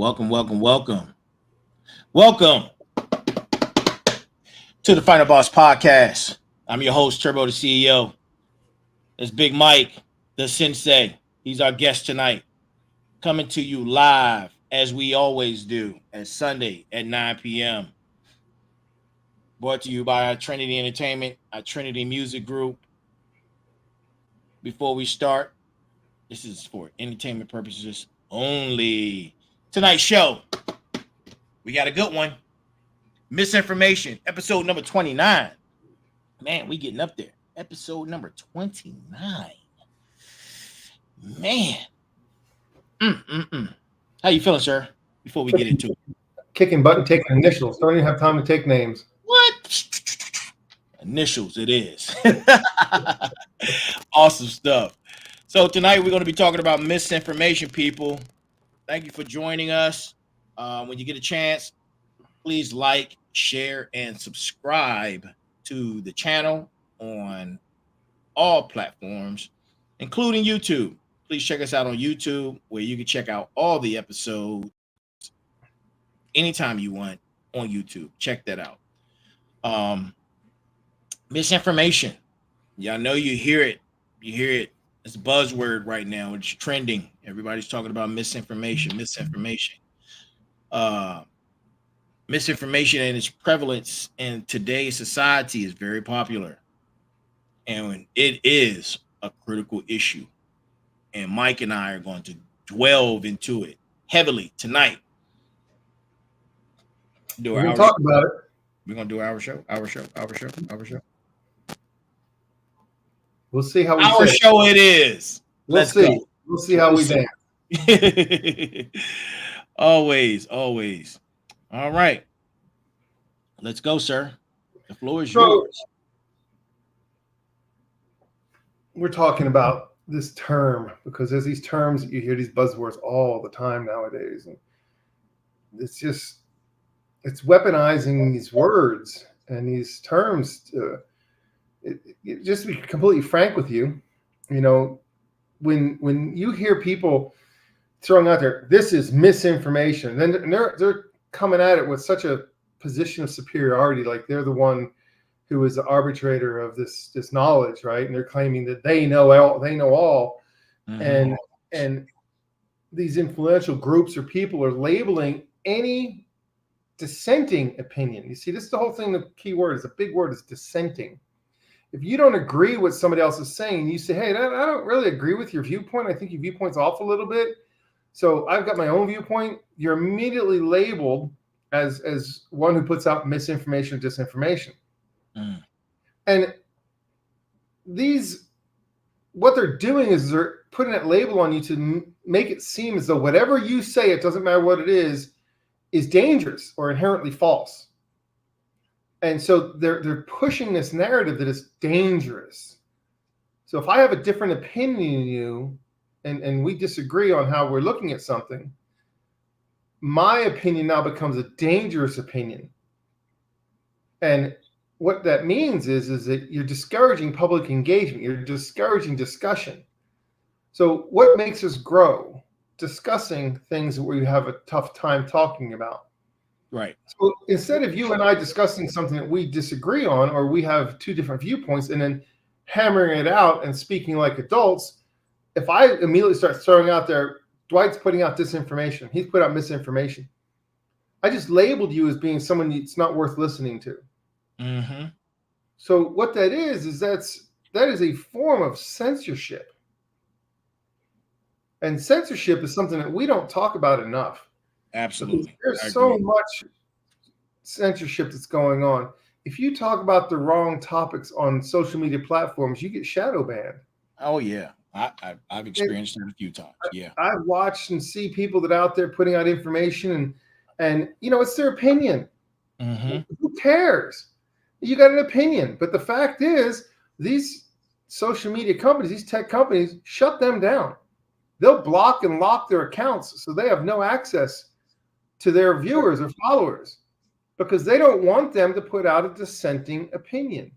welcome, welcome, welcome. Welcome to the Final Boss Podcast. I'm your host, Turbo the CEO. It's Big Mike, the Sensei. He's our guest tonight. Coming to you live, as we always do, at Sunday at 9 p.m. Brought to you by our Trinity Entertainment, our Trinity Music Group. Before we start, this is for entertainment purposes only. Tonight's show, we got a good one. Misinformation, episode number 29. Man, we getting up there. Episode number 29. Man. How you feeling, sir? Before we get into it. Kicking butt and taking initials. Don't even have time to take names. What? Initials, it is. Awesome stuff. So tonight we're going to be talking about misinformation, people. Thank you for joining us. When you get a chance, please like, share, and subscribe to the channel on all platforms, including YouTube. Please check us out on YouTube, where you can check out all the episodes anytime you want on YouTube. Check that out. Misinformation. Y'all know you hear it. You hear it. It's a buzzword right now. It's trending. Everybody's talking about misinformation. Misinformation and its prevalence in today's society is very popular. And it is a critical issue. And Mike and I are going to delve into it heavily tonight. We're going to talk about it. We're going to do our show. We'll see how we Our show it is. Let's see. Go. We'll see how we dance. Always. All right. Let's go, sir. The floor is yours. We're talking about this term because there's these terms that you hear, these buzzwords all the time nowadays. And it's weaponizing these words and these terms. Just to be completely frank with you, you know, when you hear people throwing out there, this is misinformation, then they're coming at it with such a position of superiority, like they're the one who is the arbitrator of this knowledge, right? And they're claiming that they know all. Mm-hmm. And these influential groups or people are labeling any dissenting opinion. You see, this is the whole thing. The key word is a big word, is dissenting. If you don't agree with somebody else is saying, you say, hey, I don't really agree with your viewpoint. I think your viewpoint's off a little bit. So I've got my own viewpoint. You're immediately labeled as one who puts out misinformation or disinformation. Mm. And what they're doing is they're putting that label on you to make it seem as though whatever you say, it doesn't matter what it is dangerous or inherently false. And so they're pushing this narrative that is dangerous. So if I have a different opinion than you, and we disagree on how we're looking at something, my opinion now becomes a dangerous opinion. And what that means is that you're discouraging public engagement. You're discouraging discussion. So what makes us grow? Discussing things that we have a tough time talking about. Right. So instead of you and I discussing something that we disagree on, or we have two different viewpoints, and then hammering it out and speaking like adults, if I immediately start throwing out there, Dwight's putting out disinformation, he's put out misinformation, I just labeled you as being someone it's not worth listening to. Mm-hmm. So what that is that is a form of censorship. And censorship is something that we don't talk about enough. Absolutely. There's so much censorship that's going on. If you talk about the wrong topics on social media platforms, you get shadow banned. Oh, yeah. I've experienced it a few times. Yeah. I've watched and see people that are out there putting out information and you know, it's their opinion. Mm-hmm. Who cares? You got an opinion. But the fact is, these social media companies, these tech companies, shut them down. They'll block and lock their accounts so they have no access to their viewers or followers because they don't want them to put out a dissenting opinion.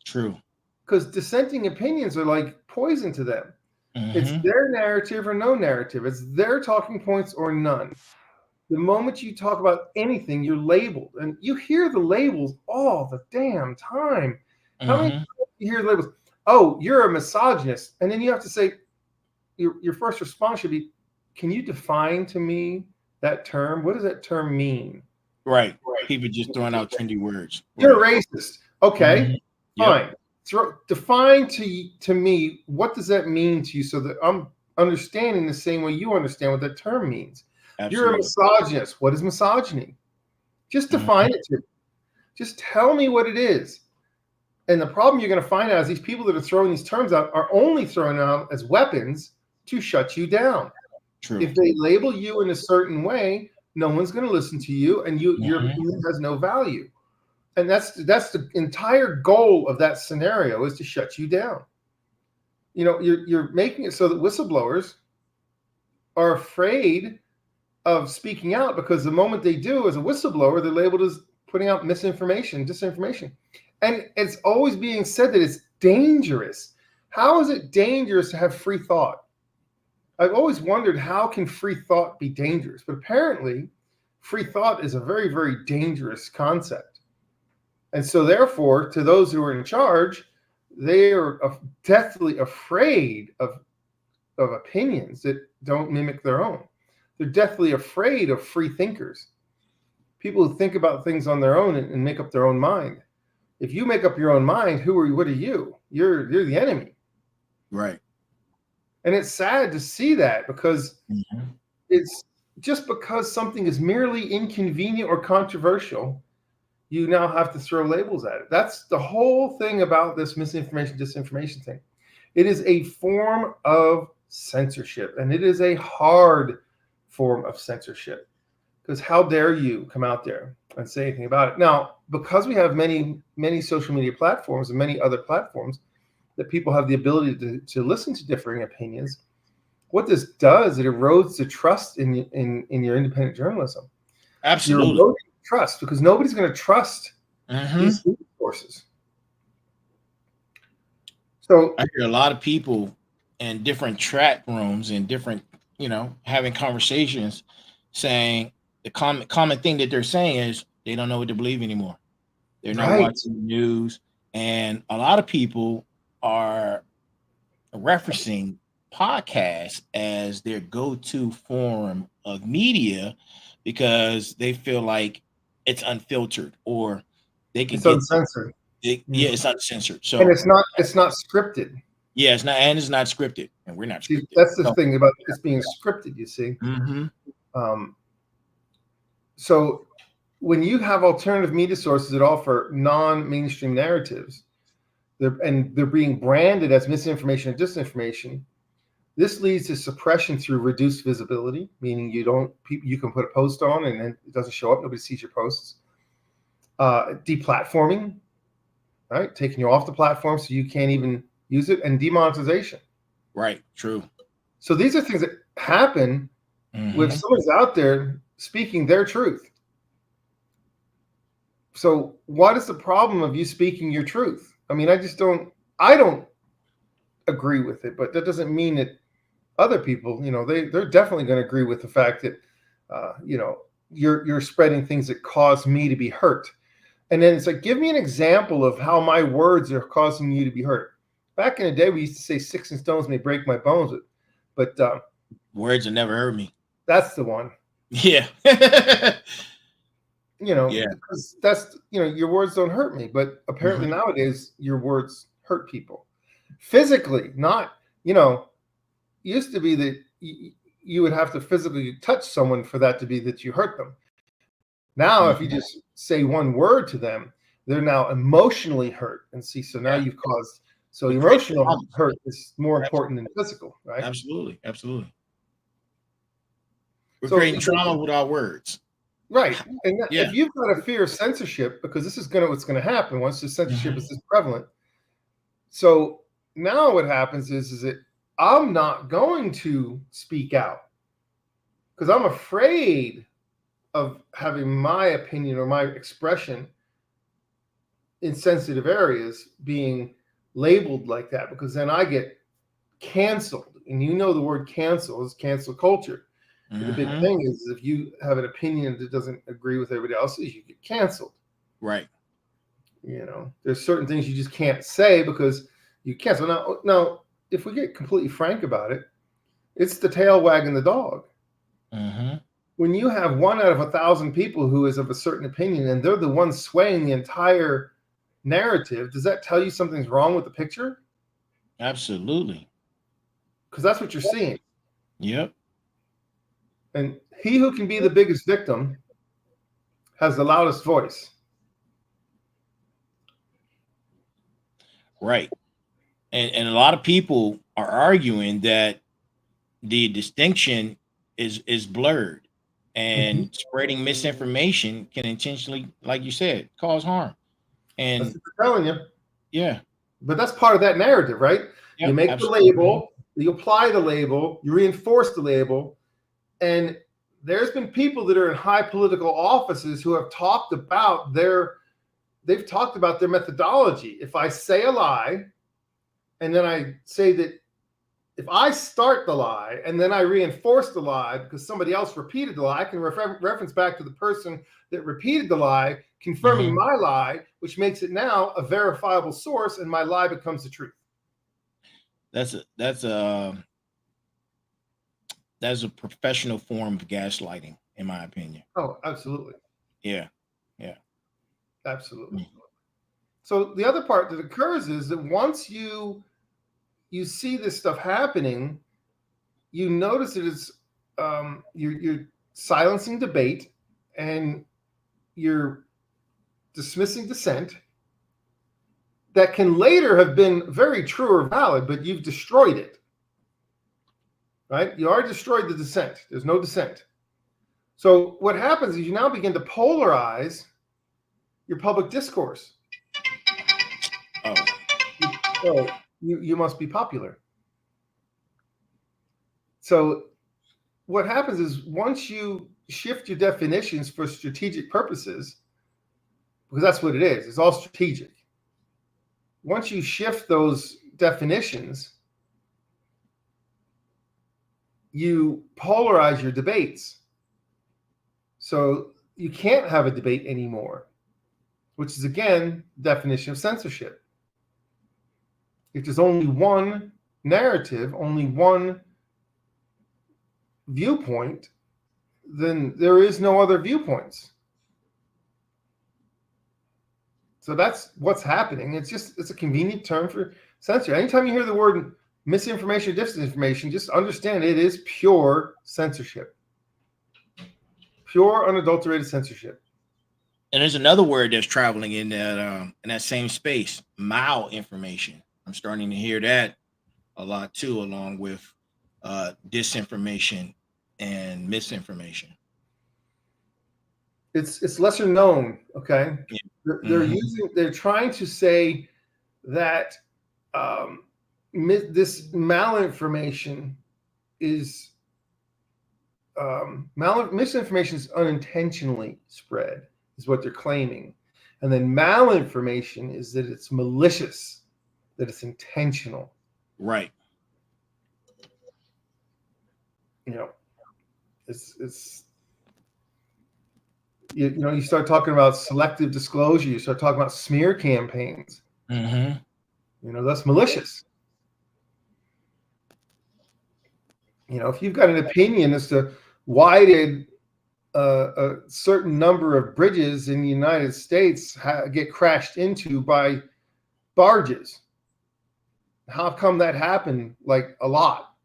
True. Because dissenting opinions are like poison to them. Mm-hmm. It's their narrative or no narrative. It's their talking points or none. The moment you talk about anything, you're labeled, and you hear the labels all the damn time. How many times do you hear the labels? Oh, you're a misogynist, and then you have to say, your first response should be, can you define to me that term? What does that term mean? Right. People just throwing out trendy words. You're a racist. Okay, Yep. fine. Define to me, what does that mean to you, so that I'm understanding the same way you understand what that term means. Absolutely. You're a misogynist. What is misogyny? Just define it to me. Just tell me what it is. And the problem you're going to find out is these people that are throwing these terms out are only throwing out as weapons to shut you down. True. If they label you in a certain way, no one's going to listen to you, and your opinion has no value. And that's the entire goal of that scenario, is to shut you down. You know, you're making it so that whistleblowers are afraid of speaking out, because the moment they do, as a whistleblower, they're labeled as putting out misinformation, disinformation. And it's always being said that it's dangerous. How is it dangerous to have free thought? I've always wondered, how can free thought be dangerous? But apparently, free thought is a very, very dangerous concept. And so therefore, to those who are in charge, they are deathly afraid of opinions that don't mimic their own. They're deathly afraid of free thinkers, people who think about things on their own and make up their own mind. If you make up your own mind, what are you? You're the enemy. Right. And it's sad to see that, because it's just because something is merely inconvenient or controversial, you now have to throw labels at it. That's the whole thing about this misinformation, disinformation thing. It is a form of censorship, and it is a hard form of censorship, because how dare you come out there and say anything about it? Now, because we have many, many social media platforms and many other platforms that people have the ability to listen to differing opinions, what this does, it erodes the trust in your independent journalism. Absolutely. You're eroding trust, because nobody's going to trust these news sources. So I hear a lot of people in different chat rooms and different, having conversations, saying the common thing that they're saying is they don't know what to believe anymore. They're not watching the news, and a lot of people are referencing podcasts as their go-to form of media, because they feel like it's unfiltered, or they can get uncensored. It's uncensored. So, and it's not scripted. Yeah, it's not scripted, and we're not scripted. That's the thing about this being scripted, you see. So when you have alternative media sources that offer non-mainstream narratives, they're being branded as misinformation and disinformation, this leads to suppression through reduced visibility, meaning you can put a post on and then it doesn't show up, nobody sees your posts. Deplatforming, right? Taking you off the platform so you can't even use it, and demonetization. Right, true. So these are things that happen when someone's out there speaking their truth. So what is the problem of you speaking your truth? I mean, I don't agree with it, but that doesn't mean that other people, they're definitely going to agree with the fact that, you're spreading things that cause me to be hurt. And then it's like, give me an example of how my words are causing you to be hurt. Back in the day, we used to say 6 and stones may break my bones, but words have never hurt me. That's the one. Yeah. Because that's, your words don't hurt me, but apparently nowadays your words hurt people physically, not, used to be that you would have to physically touch someone for that to be that you hurt them. Now, if you just say one word to them, they're now emotionally hurt. And see, so now you've caused, so emotional hurt is more important than physical, right? Absolutely. We're creating trauma with our words. Right. And if you've got a fear of censorship, because this is what's going to happen once the censorship is this prevalent. So now what happens is that I'm not going to speak out because I'm afraid of having my opinion or my expression in sensitive areas being labeled like that, because then I get canceled. And the word cancel is cancel culture. The big Mhm. thing is if you have an opinion that doesn't agree with everybody else's, you get canceled. Right. There's certain things you just can't say because you can't. So now, if we get completely frank about it, it's the tail wagging the dog. Mhm. When you have 1 out of 1,000 people who is of a certain opinion and they're the ones swaying the entire narrative, does that tell you something's wrong with the picture? Absolutely. Because that's what you're seeing. Yep. And he who can be the biggest victim has the loudest voice. Right. And a lot of people are arguing that the distinction is blurred, Mhm. and spreading misinformation can intentionally, like you said, cause harm. That's And what they're telling you. yeah. But that's part of that narrative, right? You Yep. make the Absolutely. label, you apply the label, you reinforce the label. And there's been people that are in high political offices who have talked about they've talked about their methodology. If I say a lie, and then I say that if I start the lie and then I reinforce the lie because somebody else repeated the lie, I can reference back to the person that repeated the lie, confirming Mhm. my lie, which makes it now a verifiable source, and my lie becomes the truth. That's a professional form of gaslighting, in my opinion. Oh, absolutely. Yeah. Yeah. Absolutely. Mm. So the other part that occurs is that once you see this stuff happening, you notice that it's you're silencing debate and you're dismissing dissent that can later have been very true or valid, but you've destroyed it. Right? You already destroyed the dissent. There's no dissent. So what happens is you now begin to polarize your public discourse. Oh. So you must be popular. So what happens is once you shift your definitions for strategic purposes, because that's what it is, it's all strategic. Once you shift those definitions, you polarize your debates. So you can't have a debate anymore, which is again definition of censorship. If there's only one narrative, only one viewpoint, then there is no other viewpoints. So that's what's happening. It's a convenient term for censorship. Anytime you hear the word misinformation or disinformation, just understand it is pure censorship. Pure unadulterated censorship. And there's another word that's traveling in that same space, malinformation. I'm starting to hear that a lot too, along with disinformation and misinformation. It's lesser known, okay? Yeah. They're trying to say that this malinformation is misinformation is unintentionally spread, is what they're claiming. And then malinformation is that it's malicious, that it's intentional. Right. It's you start talking about selective disclosure, you start talking about smear campaigns. That's malicious. If you've got an opinion as to why did a certain number of bridges in the United States get crashed into by barges, how come that happened like a lot,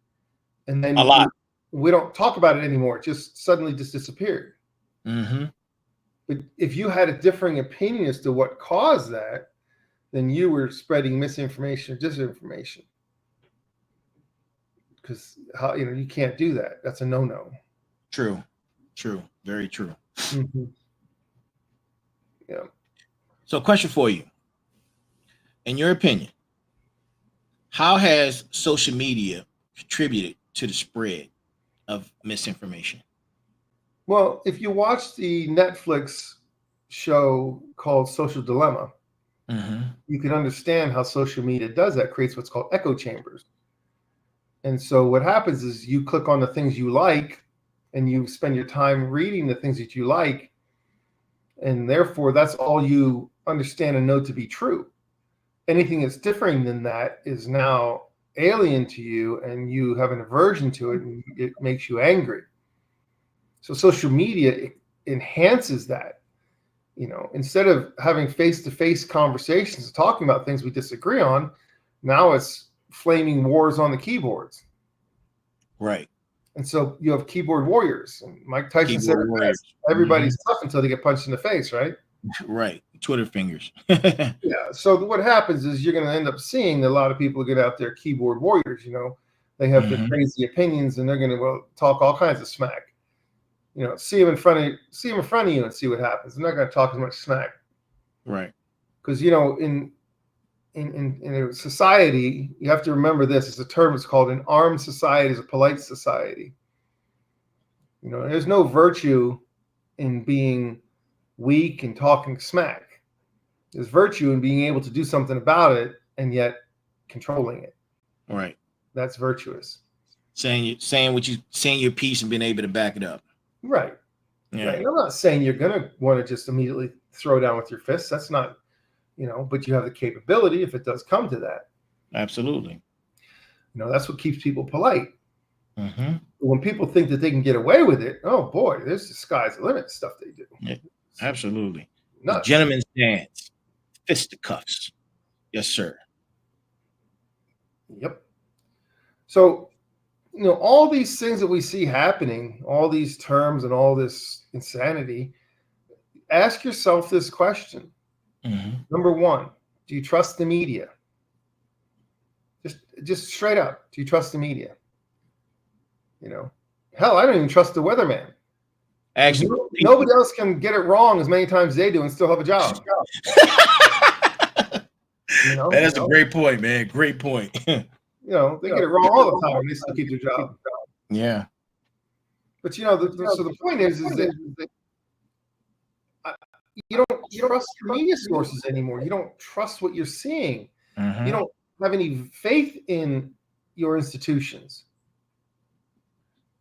and then A lot. we don't talk about it anymore? It just suddenly just disappeared. But if you had a differing opinion as to what caused that, then you were spreading misinformation or disinformation. Because you can't do that. That's a no-no. True. Very true. Yeah. So, question for you. In your opinion, how has social media contributed to the spread of misinformation? Well, if you watch the Netflix show called Social Dilemma, you can understand how social media does that, creates what's called echo chambers. And so what happens is you click on the things you like, and you spend your time reading the things that you like, and therefore that's all you understand and know to be true. Anything that's differing than that is now alien to you, and you have an aversion to it, and it makes you angry. So social media enhances that. Instead of having face-to-face conversations, talking about things we disagree on, now it's flaming wars on the keyboards. Right. And so you have keyboard warriors. And Mike Tyson said it best, everybody's tough until they get punched in the face, right? Right. Twitter fingers. Yeah. So what happens is you're going to end up seeing that a lot of people get out there keyboard warriors. They have their crazy opinions, and they're going to talk all kinds of smack. See them in front of you and see what happens. They're not going to talk as much smack. Right. Because in a society, you have to remember this. It's a term. It's called an armed society is a polite society. There's no virtue in being weak and talking smack. There's virtue in being able to do something about it and yet controlling it. Right. That's virtuous. Saying your piece and being able to back it up. Right. Yeah. Right. I'm not saying you're going to want to just immediately throw down with your fists. That's not, but you have the capability if it does come to that. Absolutely. That's what keeps people polite. Mm-hmm. When people think that they can get away with it, oh boy, there's the sky's the limit stuff they do. Yeah, absolutely. Nuts. The gentleman's dance, fisticuffs. Yes, sir. Yep. So, all these things that we see happening, all these terms and all this insanity, ask yourself this question. Mm-hmm. Number one, do you trust the media? Just straight up, do you trust the media? Hell, I don't even trust the weatherman. Actually, nobody else can get it wrong as many times as they do and still have a job. That's a great point, man. Great point. They get it wrong all the time and they still keep their job. Yeah. But so the point is that you don't trust your media sources anymore. You don't trust what you're seeing. Mm-hmm. You don't have any faith in your institutions.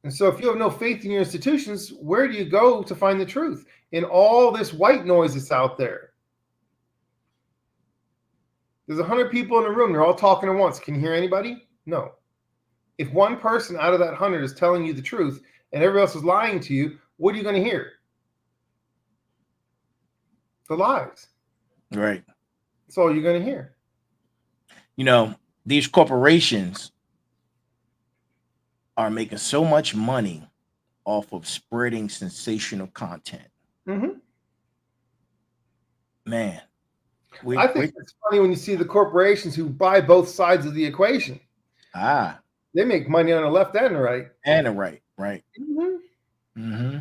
And so if you have no faith in your institutions, where do you go to find the truth in all this white noise that's out there? There's 100 people in a room. They're all talking at once. Can you hear anybody? No. If one person out of that 100 is telling you the truth and everybody else is lying to you, what are you going to hear? The lies. Right. That's all you're going to hear. These corporations are making so much money off of spreading sensational content. Mm-hmm. Man. I think it's funny when you see the corporations who buy both sides of the equation. They make money on the left and the right. And the right. Mm-hmm. Mm-hmm.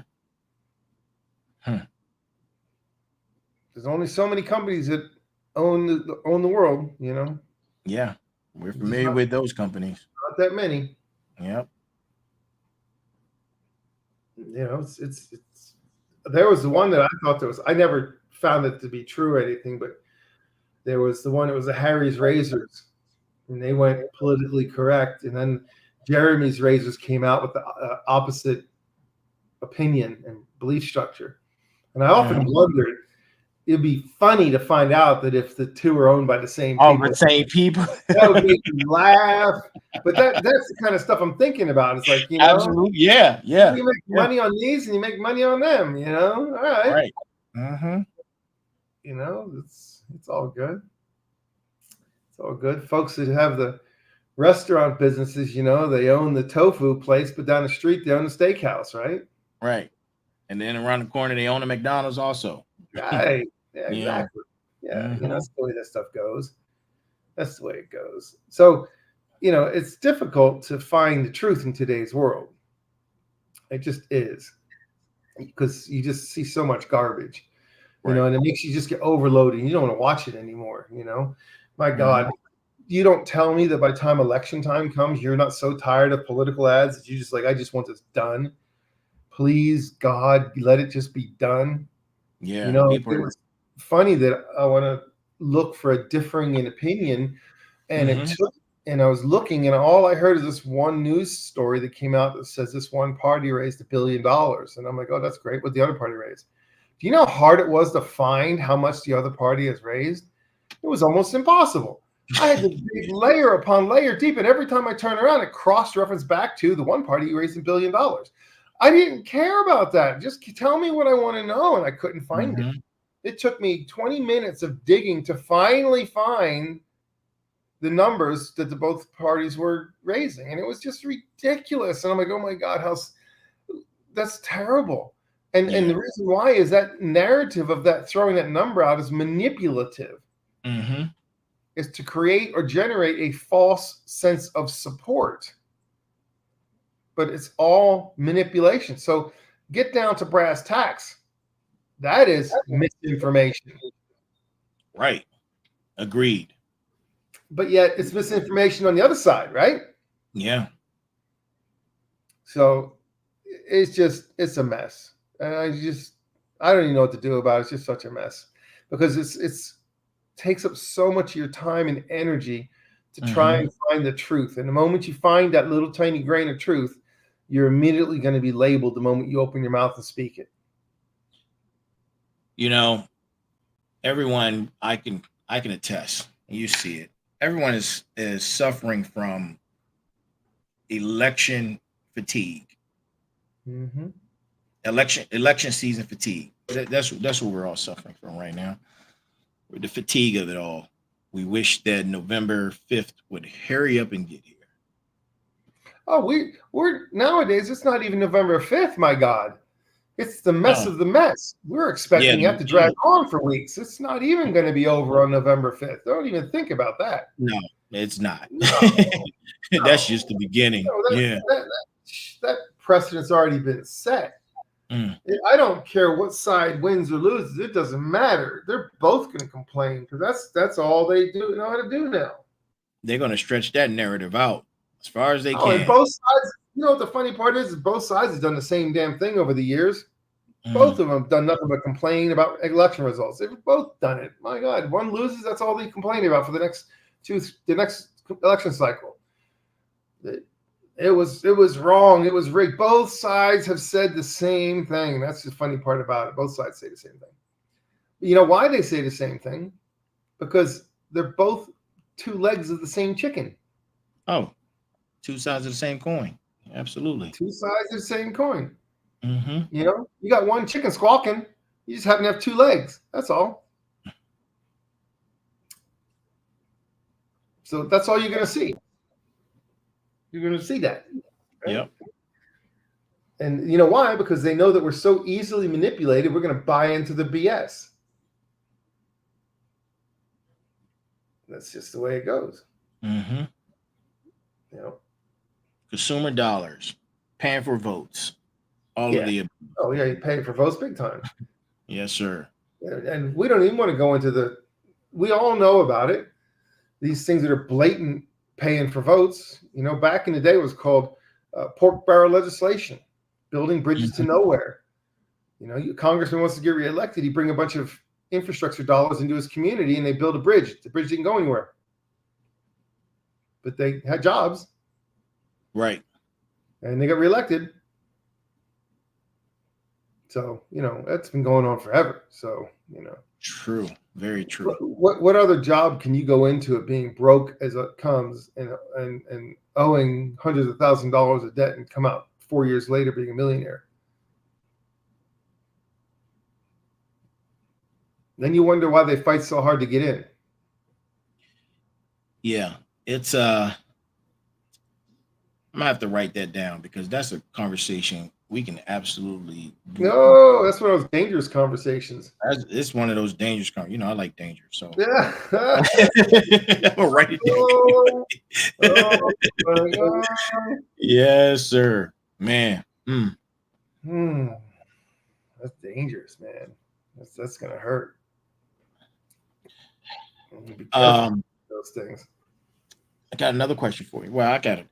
There's only so many companies that own the world, Yeah. We're familiar with those companies. Not that many. Yep. It's there was the one that I thought I never found it to be true or anything, but there was the one, it was the Harry's Razors, and they went politically correct, and then Jeremy's Razors came out with the opposite opinion and belief structure. And I often wondered, it'd be funny to find out that if the two are owned by the same people. The same people. That would make me laugh. But that's the kind of stuff I'm thinking about. It's like, absolutely, yeah. You make money on these and you make money on them, All right. Right. Mm-hmm. It's all good. It's all good. Folks that have the restaurant businesses, they own the tofu place, but down the street they own the steakhouse, right? Right. And then around the corner they own a McDonald's also. Right. Yeah, exactly. Yeah. Mm-hmm. That's the way that stuff goes. That's the way it goes. So, it's difficult to find the truth in today's world. It just is. Because you just see so much garbage. Right. And it makes you just get overloaded. You don't want to watch it anymore, My God, you don't tell me that by the time election time comes, you're not so tired of political ads that you just I just want this done. Please, God, let it just be done. Yeah. It was funny that I want to look for a differing in opinion, and it took and I was looking, and all I heard is this one news story that came out that says this one party raised $1 billion. And I'm like, oh, that's great. What the other party raised? Do you know how hard it was to find how much the other party has raised? It was almost impossible. I had to dig layer upon layer deep, and every time I turn around, it cross-referenced back to the one party who raised $1 billion. I didn't care about that. Just tell me what I want to know, and I couldn't find it. It took me 20 minutes of digging to finally find the numbers that the both parties were raising, and it was just ridiculous. And I'm like, oh my God, that's terrible. And the reason why is that narrative of that throwing that number out is manipulative. Is to create or generate a false sense of support. But it's all manipulation. So get down to brass tacks. That is misinformation. Right. Agreed. But yet it's misinformation on the other side, right? Yeah. So it's a mess. And I don't even know what to do about it. It's just such a mess. Because it's takes up so much of your time and energy to try and find the truth. And the moment you find that little tiny grain of truth, you're immediately going to be labeled the moment you open your mouth and speak it. You know, everyone, I can attest, you see it. Everyone is suffering from election fatigue. Election season fatigue. That's what we're all suffering from right now. The fatigue of it all. We wish that November 5th would hurry up and get here. Oh, we're nowadays, it's not even November 5th, my God. It's the mess of the mess. We're expecting that to drag on for weeks. It's not even going to be over on November 5th. Don't even think about that. No, it's not. No. That's just the beginning. That precedent's already been set. I don't care what side wins or loses. It doesn't matter. They're both going to complain because that's all they know how to do now. They're going to stretch that narrative out as far as they can. And both sides. You know what the funny part is both sides have done the same damn thing over the years. Both of them have done nothing but complain about election results. They've both done it. My God, one loses. That's all they complain about for the next election cycle. It was wrong. It was rigged. Both sides have said the same thing. That's the funny part about it. Both sides say the same thing. You know why they say the same thing? Because they're both two legs of the same chicken. Oh, two sides of the same coin. Absolutely. Two sides of the same coin. You know, you got one chicken squawking. You just happen to have two legs. That's all. So that's all you're going to see. You're going to see that. Right? Yep. And you know why? Because they know that we're so easily manipulated. We're going to buy into the BS. That's just the way it goes. You know, consumer dollars, paying for votes, all of the. Oh yeah, you pay for votes big time. Yes, sir. And we don't even want to go into we all know about it. These things that are blatant paying for votes. You know, back in the day it was called pork barrel legislation, building bridges to nowhere. You know, a congressman wants to get reelected, he bring a bunch of infrastructure dollars into his community and they build a bridge. The bridge didn't go anywhere. But they had jobs. Right. And they got reelected. So, you know, that's been going on forever. So, you know. True. Very true. What other job can you go into it being broke as it comes and owing hundreds of thousands of dollars of debt and come out 4 years later being a millionaire? Then you wonder why they fight so hard to get in. Yeah. It's I'm gonna have to write that down because that's a conversation we can absolutely do. No, that's one of those dangerous conversations. It's one of those dangerous you know, I like danger, so yeah. I'm gonna write it down. Yes, sir. Man. That's dangerous, man. That's gonna hurt. Those things. I got another question for you. Well, I got a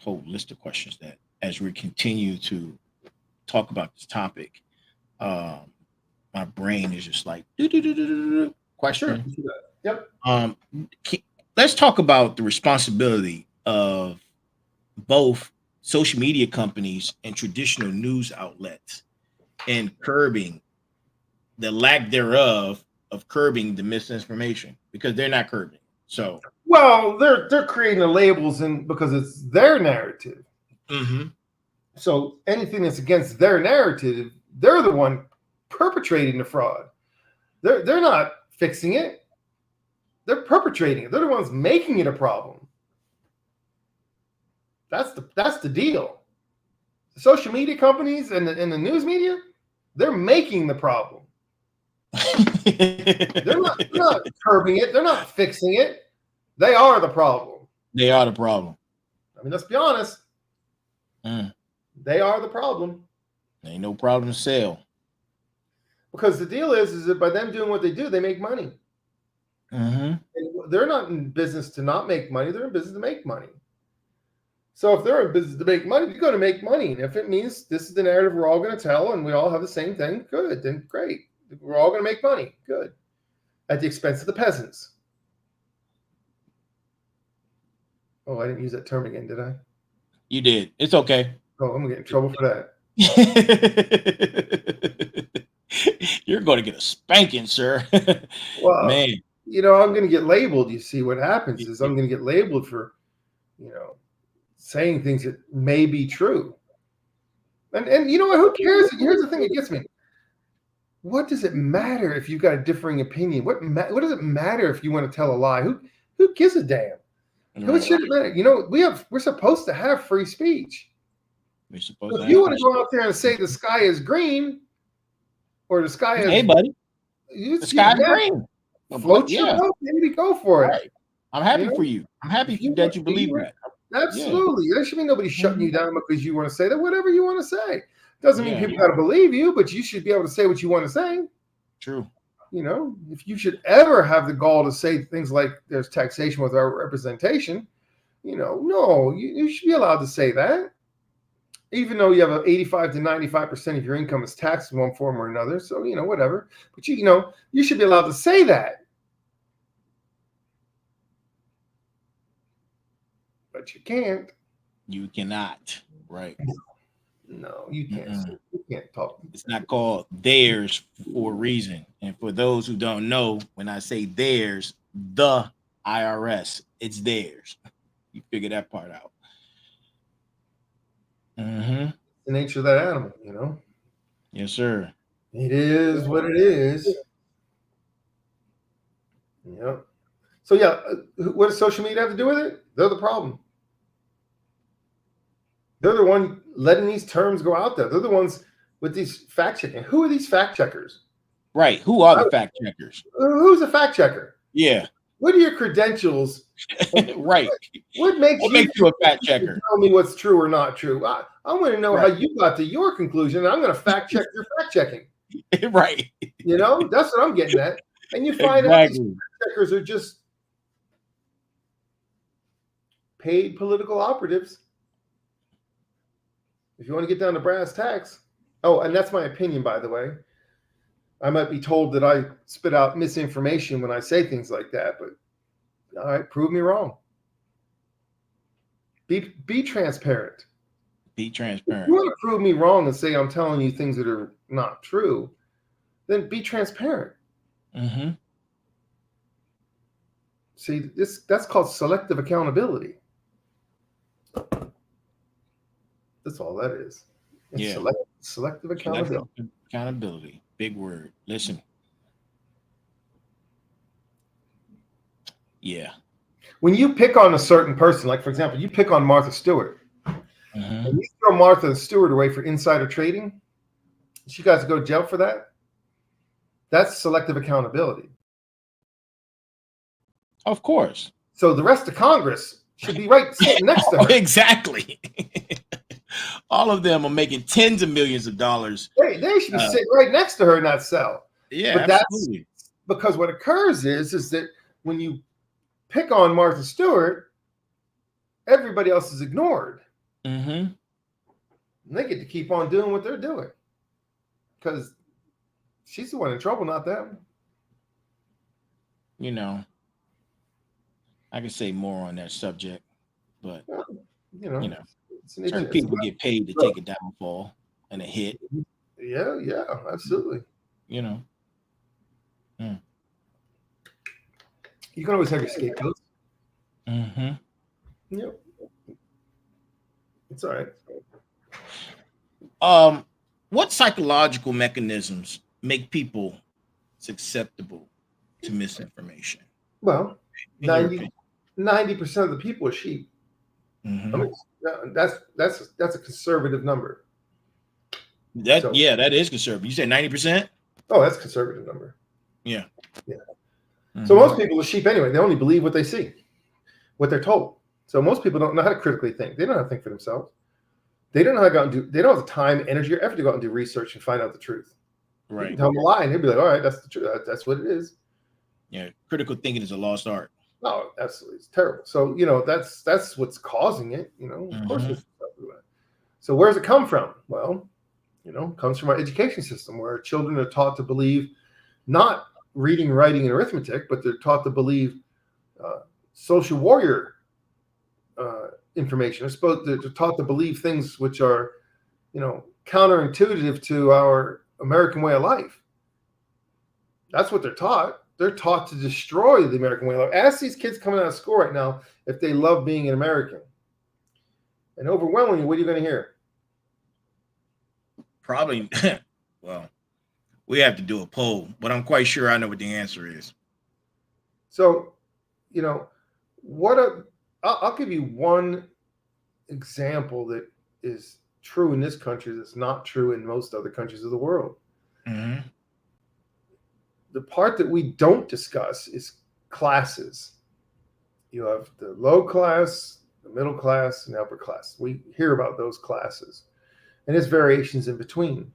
whole list of questions that as we continue to talk about this topic, my brain is just like question. Sure. Yep. let's talk about the responsibility of both social media companies and traditional news outlets in curbing the lack thereof of curbing the misinformation, because they're not curbing. So, Well, they're creating the labels and because it's their narrative. So anything that's against their narrative, they're the one perpetrating the fraud. They're not fixing it. They're perpetrating it. They're the ones making it a problem. That's the deal. The social media companies and the news media, they're making the problem. They're not curbing it. They're not fixing it. They are the problem. They are the problem. I mean, let's be honest. They are the problem. Ain't no problem to sell. Because the deal is that by them doing what they do, they make money. And they're not in business to not make money. They're in business to make money. So if they're in business to make money, you're going to make money. And if it means this is the narrative we're all going to tell and we all have the same thing, good, then great. We're all going to make money. Good. At the expense of the peasants. Oh, I didn't use that term again, did I? You did. It's okay. Oh, I'm going to get in trouble for that. You're going to get a spanking, sir. Well, man, you know, I'm going to get labeled. You see, what happens is I'm going to get labeled for, you know, saying things that may be true. And you know what? Who cares? Here's the thing that gets me. What does it matter if you've got a differing opinion? What does it matter if you want to tell a lie? Who gives a damn? Who should it matter? You know, we're supposed to have free speech. We're supposed if you want to go out there and say the sky is green, or the sky is, hey buddy, the sky is green. Float your boat, maybe go for it. Right. I'm happy for you. I'm happy that you believe that. Absolutely. There should be nobody shutting you down because you want to say that. Whatever you want to say. Doesn't mean people got to believe you, but you should be able to say what you want to say. True. You know, if you should ever have the gall to say things like there's taxation without representation, you know, no, you should be allowed to say that. Even though you have a 85 to 95% of your income is taxed in one form or another. So, you know, whatever. But, you know, you should be allowed to say that. But you can't. You cannot. Right. No, you can't. You can't talk. It's not called theirs for a reason. And for those who don't know, when I say theirs, the IRS, it's theirs. You figure that part out. The nature of that animal, you know. Yes, sir. It is what it is. Yeah. So yeah, what does social media have to do with it? They're the problem. They're the one letting these terms go out there. They're the ones with these fact checking. Who are these fact checkers? Right. Who are the fact checkers? Who's a fact checker? Yeah. What are your credentials? Right. What makes you a fact checker? Tell me what's true or not true. I want to know how you got to your conclusion. I'm going to fact check your fact checking. Right. You know, that's what I'm getting at. And you find out these fact checkers are just paid political operatives. If you want to get down to brass tacks. Oh, and that's my opinion, by the way. I might be told that I spit out misinformation when I say things like that, but all right, prove me wrong. Be transparent. Be transparent. If you want to prove me wrong and say I'm telling you things that are not true, then be transparent. See, that's called selective accountability. That's all that is. It's selective accountability. Accountability. Big word. Listen. Yeah. When you pick on a certain person, like for example, you pick on Martha Stewart, and you throw Martha Stewart away for insider trading, she got to go to jail for that. That's selective accountability. Of course. So the rest of Congress should be right sitting next to her. Exactly. All of them are making tens of millions of dollars. They should be sitting right next to her in that cell. Yeah, but absolutely. That's because what occurs is that when you pick on Martha Stewart, everybody else is ignored. And they get to keep on doing what they're doing because she's the one in trouble, not them. You know, I can say more on that subject, but You know, you know, it's an certain it's people get paid to take a downfall and a hit. yeah, absolutely. You know. Mm. You can always have your scapegoats. Mm-hmm. Yep. It's all right. What psychological mechanisms make people susceptible to misinformation? Well, In your 90 opinion. 90% of the people are sheep. I Mm-hmm. mean, that's a conservative number. So, That is conservative. You said 90%? oh, that's a conservative number. Yeah. Yeah. So Mm-hmm. most people are sheep anyway. They only believe what they see, what they're told. So most people don't know how to critically think. They don't know how to think for themselves. They don't know how to go out and do. They don't have the time, energy, or effort to go out and do research and find out the truth. You can Right. tell them a lie, and he'll be like, "All right, that's the truth. That's what it is." Yeah. Critical thinking is a lost art. No, absolutely, it's terrible. So that's what's causing it. Of course. Mm-hmm. So where does it come from? Well, it comes from our education system, where children are taught to believe not reading, writing, and arithmetic, but they're taught to believe social warrior information. They're taught to believe things which are, counterintuitive to our American way of life. That's what they're taught. They're taught to destroy the American way of life. Ask these kids coming out of school right now if they love being an American. And overwhelmingly, what are you going to hear? Probably. Well, we have to do a poll, but I'm quite sure I know what the answer is. So, I'll give you one example that is true in this country that's not true in most other countries of the world. Mm-hmm. The part that we don't discuss is classes. You have the low class, the middle class, and upper class. We hear about those classes and its variations in between.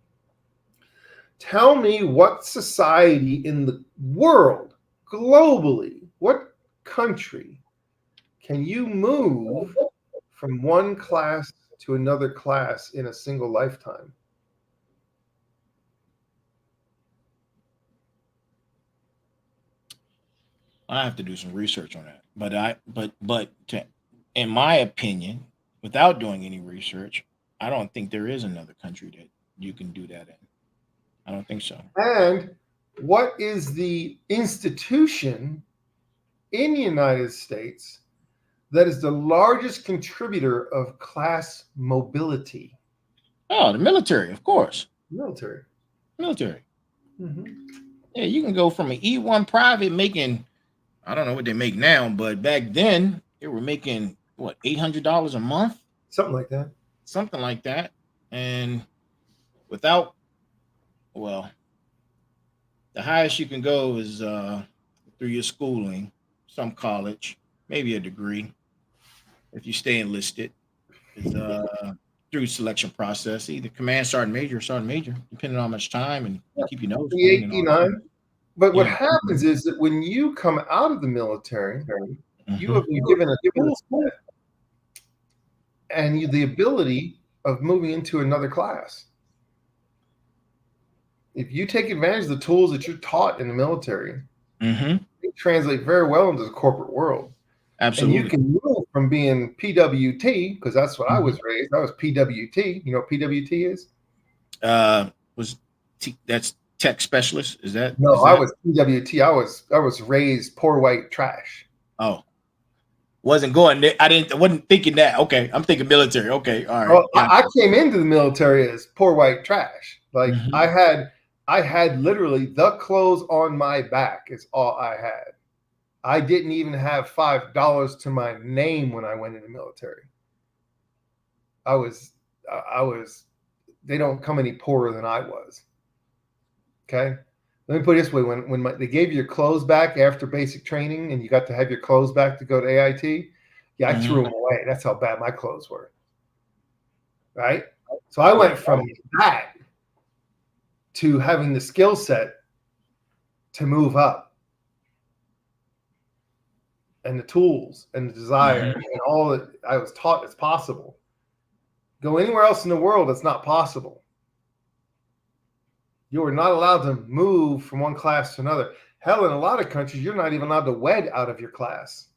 Tell me what society in the world, globally, what country can you move from one class to another class in a single lifetime? I have to do some research on that. In my opinion, without doing any research, I don't think there is another country that you can do that in. I don't think so. And what is the institution in the United States that is the largest contributor of class mobility? Oh, the military, of course. Military. Military. Mm-hmm. Yeah, you can go from an E1 private making, I don't know what they make now, but back then they were making what, $800 a month? Something like that. Something like that. And without, well, the highest you can go is through your schooling, some college, maybe a degree, if you stay enlisted. Is through selection process, either command sergeant major or sergeant major, depending on how much time and keep your nose clean and all that. E9. But what Yeah. happens is that when you come out of the military, you have Mhm. been given a tool set and the ability of moving into another class. If you take advantage of the tools that you're taught in the military, Mhm. they translate very well into the corporate world. Absolutely. And you can move from being PWT, because that's what I Mhm. was raised. I was PWT. You know what PWT is? That's tech specialist? Is that? No, is I that- was PWT. I was raised poor white trash. Oh, wasn't going there. I wasn't thinking that. Okay, I'm thinking military. Okay, all right. Well, Yeah. I came into the military as poor white trash. Like Mhm. I had literally the clothes on my back is all I had. I didn't even have $5 to my name when I went in the military. I was they don't come any poorer than I was. Okay. Let me put it this way: when they gave you your clothes back after basic training, and you got to have your clothes back to go to AIT, yeah, I threw them away. That's how bad my clothes were. Right. So I went from that to having the skill set to move up, and the tools and the desire and all that I was taught is possible. Go anywhere else in the world, it's not possible. You are not allowed to move from one class to another. Hell, in a lot of countries, you're not even allowed to wed out of your class.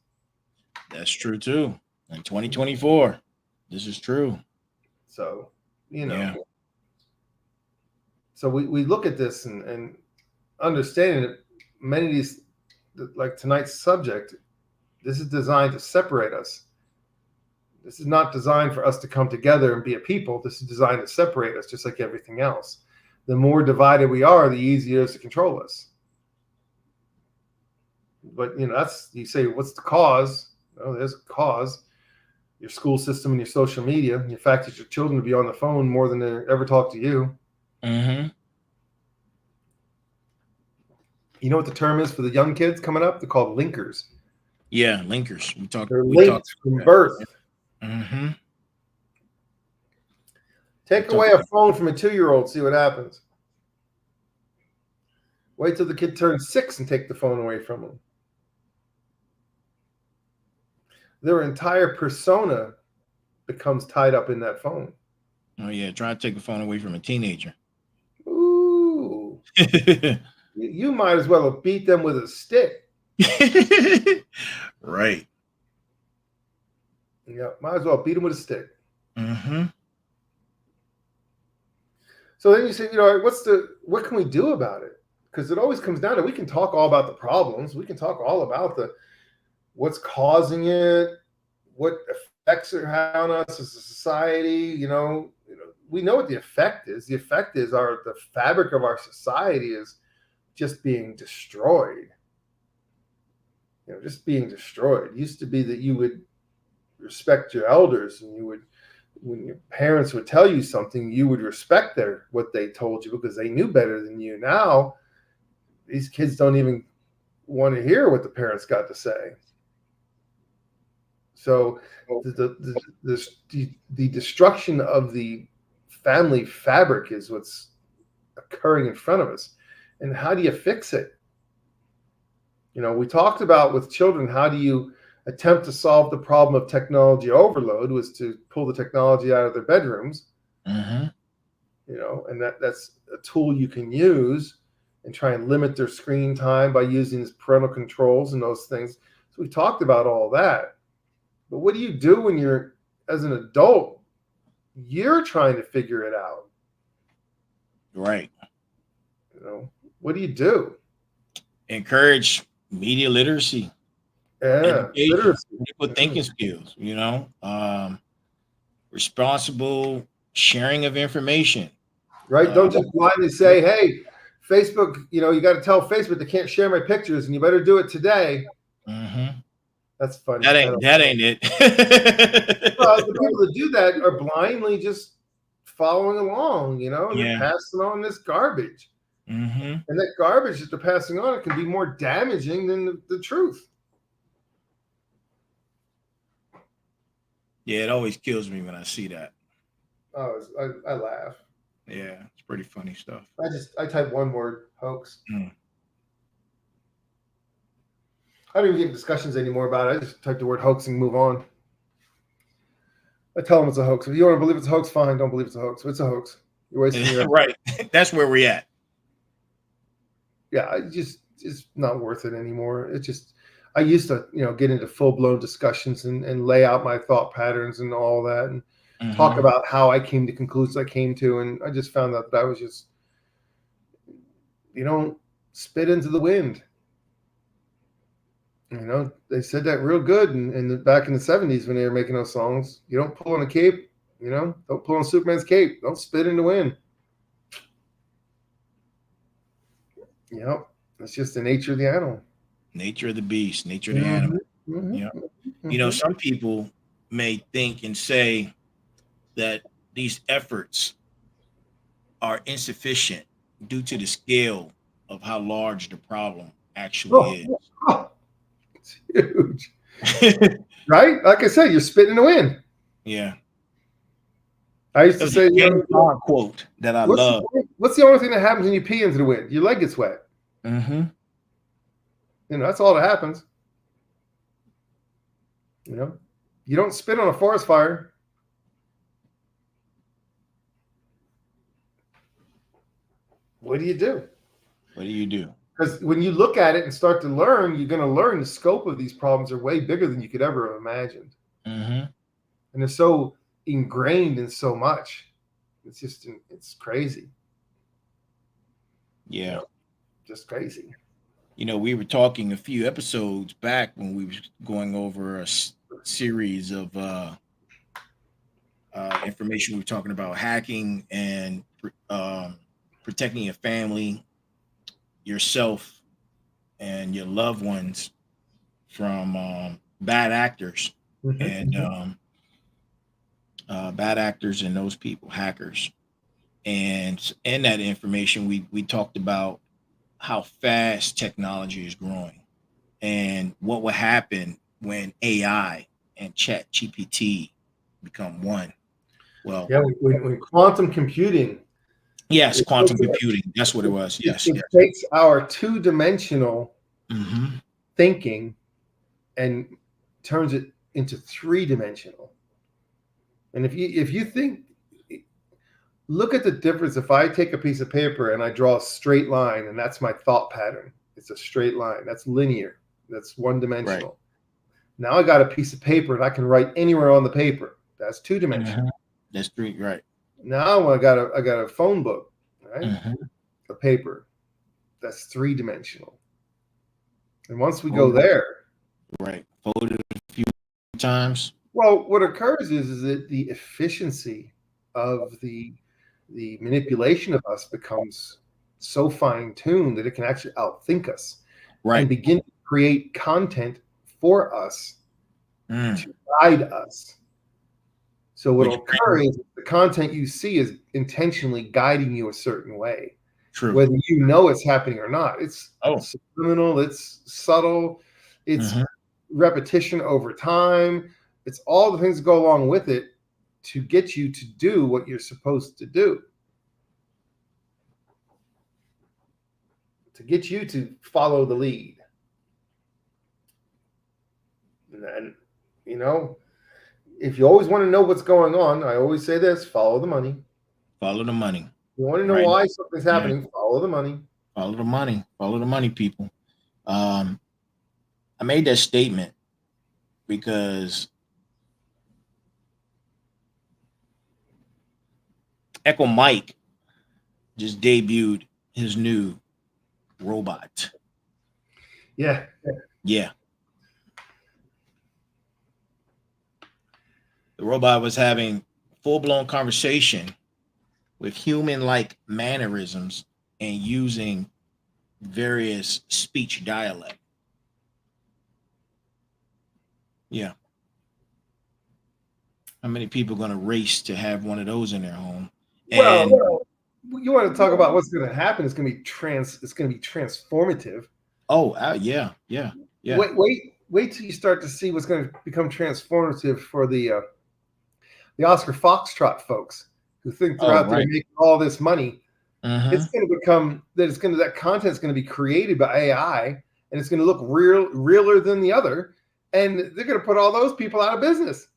That's true too. In 2024, this is true. So, you know, Yeah. so we look at this and understanding that many of these, like tonight's subject, this is designed to separate us. This is not designed for us to come together and be a people. This is designed to separate us, just like everything else. The more divided we are, the easier it is to control us. But you know, that's, you say, what's the cause? Oh, there's a cause. Your school system and your social media, and the fact that your children will be on the phone more than they ever talk to you. Mm-hmm. You know what the term is for the young kids coming up? They're called linkers. Yeah, linkers. They're linked from birth. Mm-hmm. Take away a phone from a 2-year-old, see what happens. Wait till the kid turns 6 and take the phone away from them. Their entire persona becomes tied up in that phone. Oh yeah, try to take a phone away from a teenager. Ooh. You might as well have beat them with a stick. Right. Yeah, might as well beat them with a stick. Mm-hmm. So then you say, you know, what can we do about it? Because it always comes down to, we can talk all about the problems. We can talk all about what's causing it, what effects are having on us as a society. You know, we know what the effect is. The effect is the fabric of our society is just being destroyed. You know, just being destroyed. It used to be that you would respect your elders, and you would, when your parents would tell you something, you would respect what they told you because they knew better than you. Now, these kids don't even want to hear what the parents got to say. So the destruction of the family fabric is what's occurring in front of us. And how do you fix it? You know, we talked about with children, how do you attempt to solve the problem of technology overload, was to pull the technology out of their bedrooms. Mm-hmm. You know, and that's a tool you can use and try and limit their screen time by using these parental controls and those things. So we talked about all that. But what do you do when you're, as an adult, you're trying to figure it out? Right. You know, what do you do? Encourage media literacy. Yeah, literacy. People thinking skills, you know, responsible sharing of information. Right. Don't just blindly say, hey, Facebook, you know, you got to tell Facebook they can't share my pictures and you better do it today. Mm-hmm. That's funny. That ain't it. Well, the people that do that are blindly just following along, you know, and they're passing on this garbage. Mm-hmm. And that garbage that they're passing on, it can be more damaging than the truth. Yeah, it always kills me when I see that. Oh, I laugh. Yeah, it's pretty funny stuff. I type one word, hoax. I don't even get discussions anymore about it. I just type the word hoax and move on. I tell them it's a hoax. If you want to believe it's a hoax, fine. Don't believe it's a hoax. If it's a hoax, you're wasting your right. That's where we're at. Yeah, it's not worth it anymore. It's just, I used to, you know, get into full-blown discussions and lay out my thought patterns and all that, and talk about how I came to conclusions I came to, and I just found out that I was just, you don't spit into the wind. You know, they said that real good back in the 70s when they were making those songs. You don't pull on a cape, you know, don't pull on Superman's cape. Don't spit in the wind. You know, it's just the nature of the animal. Nature of the beast, nature of the animal. You know, you know, some people may think and say that these efforts are insufficient due to the scale of how large the problem actually is. It's huge. Right? Like I said, you're spitting in the wind. Yeah. I used to say, you know, quote that I love. What's the only thing that happens when you pee into the wind? Your leg gets wet. Mm-hmm. You know, that's all that happens. You know, you don't spit on a forest fire. What do you do? What do you do? Because when you look at it and start to learn, you're going to learn the scope of these problems are way bigger than you could ever have imagined. Mm-hmm. And they're so ingrained in so much. It's crazy. Yeah. Just crazy. We were talking a few episodes back when we were going over a series of information. We were talking about hacking and protecting your family, yourself, and your loved ones from bad actors and bad actors and those people, hackers. And in that information, we talked about how fast technology is growing and what will happen when AI and Chat GPT become one. Well, yeah, when quantum computing. Yes, quantum computing. That's what it was. Yes, it yes. takes our two-dimensional Mm-hmm. thinking and turns it into three-dimensional. And if you think, look at the difference. If I take a piece of paper and I draw a straight line, and that's my thought pattern, it's a straight line. That's linear. That's one-dimensional. Right. Now I got a piece of paper and I can write anywhere on the paper. That's two-dimensional. Mm-hmm. That's three, right. Now I got a phone book, right? Mm-hmm. A paper. That's three-dimensional. And once we go there, right, folded a few times. Well, what occurs is that the efficiency of the manipulation of us becomes so fine-tuned that it can actually outthink us, right, and begin to create content for us to guide us. So what will occur is the content you see is intentionally guiding you a certain way. True. Whether you know it's happening or not. It's subliminal, it's subtle, it's repetition over time. It's all the things that go along with it to get you to do what you're supposed to do. To get you to follow the lead. And, if you always want to know what's going on, I always say this, follow the money. Follow the money. You want to know why something's happening, follow the money. Follow the money. Follow the money, people. I made that statement because Echo Mike just debuted his new robot. Yeah. The robot was having full-blown conversation with human-like mannerisms and using various speech dialect. Yeah. How many people are going to race to have one of those in their home? Well, you want to talk about what's going to happen? It's going to be transformative. Oh, yeah. Wait till you start to see what's going to become transformative for the Oscar Foxtrot folks who think they're out there making all this money. It's going to become that content's going to be created by AI, and it's going to look realer than the other, and they're going to put all those people out of business.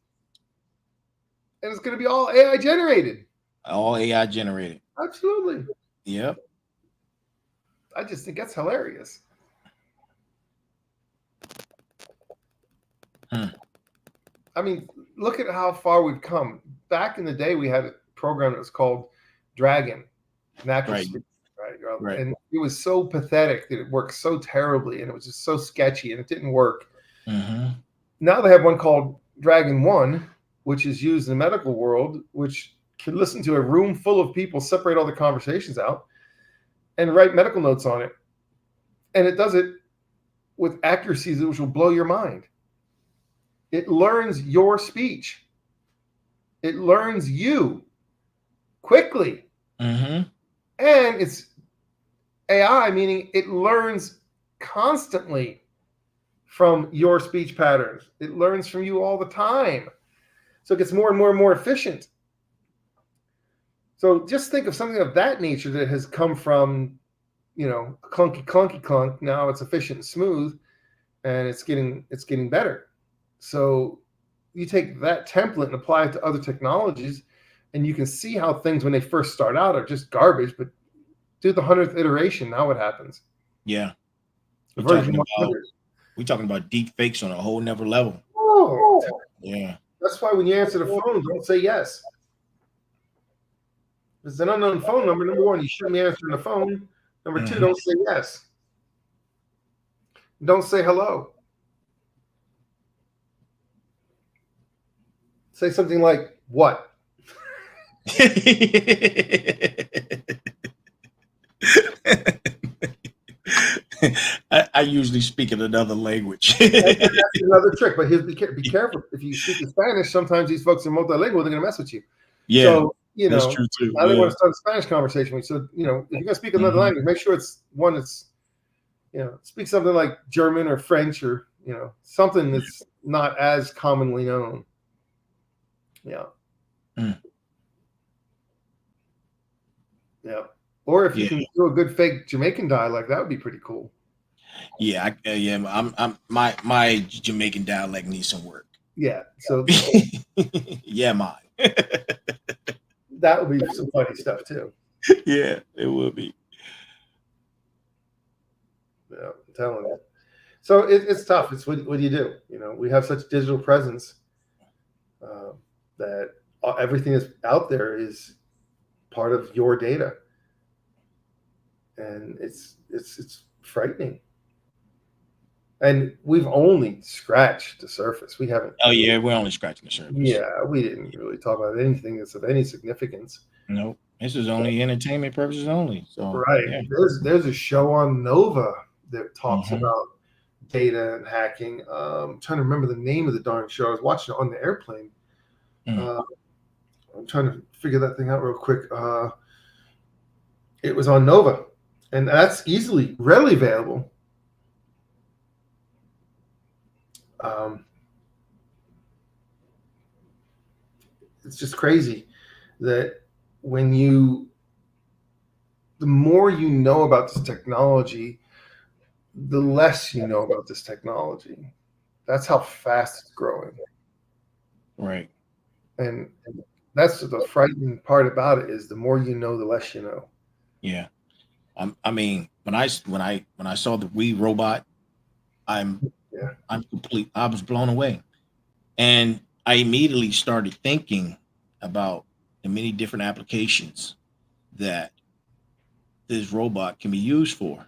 And it's going to be all AI generated. All AI generated. Absolutely. Yep. I just think that's hilarious. I mean, look at how far we've come. Back in the day, we had a program that was called Dragon. Natural speech, right? And it was so pathetic that it worked so terribly, and it was just so sketchy, and it didn't work. Now they have one called Dragon 1, which is used in the medical world, which can listen to a room full of people, separate all the conversations out, and write medical notes on it. And it does it with accuracies which will blow your mind. It learns your speech. It learns you quickly. And it's AI, meaning it learns constantly from your speech patterns. It learns from you all the time. So it gets more and more and more efficient. So just think of something of that nature that has come from, clunky clunk. Now it's efficient and smooth, and it's getting better. So you take that template and apply it to other technologies, and you can see how things when they first start out are just garbage, but do the 100th iteration, now what happens? Yeah. The We're version talking about 100. deep fakes on a whole nother level. Oh, Yeah. that's why when you answer the phone, don't say yes. If it's an unknown phone number, number one, you shouldn't be answering the phone. Number two, don't say yes. Don't say hello. Say something like, what? I usually speak in another language. That's another trick, but be careful. If you speak in Spanish, sometimes these folks are multilingual, they're going to mess with you. Yeah, so, that's true too. now they want to start a Spanish conversation with you. So, if you're going to speak another language, make sure it's one that's, speak something like German or French or, something that's not as commonly known. Yeah. Mm. Yeah. Or if you can do a good fake Jamaican dialect, that would be pretty cool. Yeah, I'm my Jamaican dialect needs some work. Yeah. So yeah, mine. that would be some funny stuff too. Yeah, it will be. Yeah, I'm telling you. So it's tough. It's what do you do? We have such digital presence that everything that's out there is part of your data, and it's frightening. And we've only scratched the surface. We haven't. Oh yeah, we're only scratching the surface. Yeah, we didn't really talk about anything that's of any significance. Nope. This is only entertainment purposes only. So right. Yeah. There's a show on Nova that talks about data and hacking. I'm trying to remember the name of the darn show. I was watching it on the airplane. I'm trying to figure that thing out real quick. It was on Nova, and that's readily available. It's just crazy that the more you know about this technology, the less you know about this technology. That's how fast it's growing. Right. And that's the frightening part about it, is the more you know, the less you know. Yeah. I mean, when I saw the Wii robot, I was blown away. And I immediately started thinking about the many different applications that this robot can be used for.